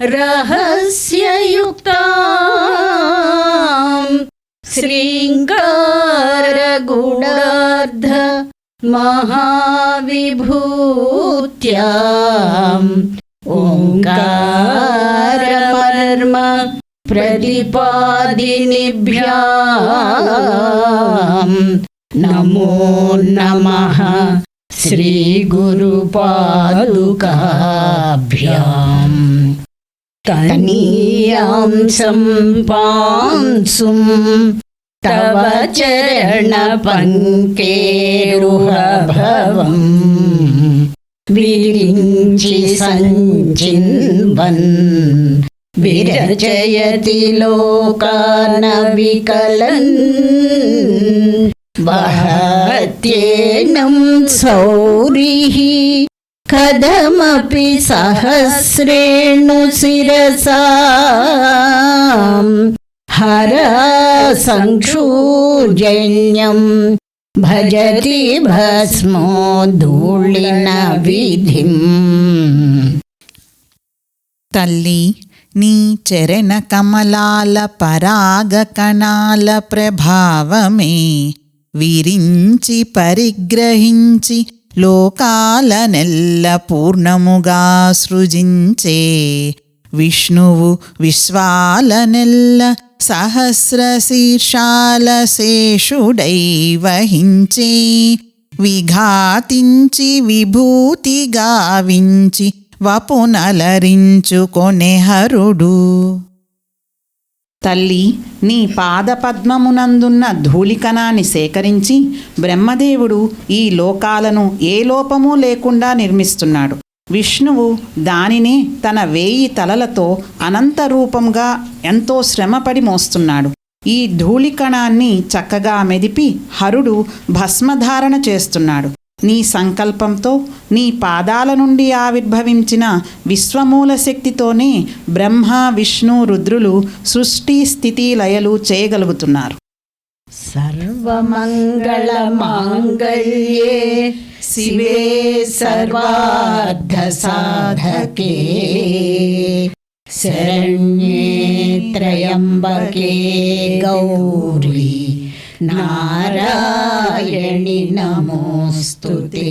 रहस्ययुक्तां श्रृङ्गारगूढार्ध महाविभूत्याम् ओङ्कारमर्म प्रतिपादिनिभ्यां नमो नमः श्रीगुरुपादुकाभ्याम्। तनीयां सम्पांसुं तव चरणपङ्केरुहभवम् विरिञ्चि सञ्चिन्वन् विरचयति लोकान् विकलन् वहत्येनं सौरिः कथमपि सहस्रेणुशिरसां हरसंक्षूजन्यं भजति भस्मोद्धूलिनविधिम्। తల్లి, నీ చరణ కమలాల పరాగ కణాల ప్రభావమే విరించి పరిగ్రహించి లోకాలనెల్ల పూర్ణముగా సృజించే విష్ణువు విశ్వాలనెల్ల సహస్ర శీర్షాల శేషుడై వహించే విఘాతించి విభూతి గావించి వపునలరించుకొనే హరుడు. తల్లి, నీ పాదపద్మమునందున్న ధూళికణాన్ని సేకరించి బ్రహ్మదేవుడు ఈ లోకాలను ఏ లోపమూ లేకుండా నిర్మిస్తున్నాడు. విష్ణువు దానినే తన 1000 తలలతో అనంత రూపంగా ఎంతో శ్రమపడి మోస్తున్నాడు. ఈ ధూళికణాన్ని చక్కగా మెదిపి హరుడు భస్మధారణ చేస్తున్నాడు. నీ సంకల్పంతో నీ పాదాల నుండి ఆవిర్భవించిన విశ్వమూల శక్తితోనే బ్రహ్మ విష్ణు రుద్రులు సృష్టి స్థితి లయలు చేయగలుగుతున్నారు. సర్వమంగళ మాంగళ్యే శివే సర్వార్థ సాధకే శరణ్యే త్రయంబకే గౌరీ నారాయణి నమోస్తుతే.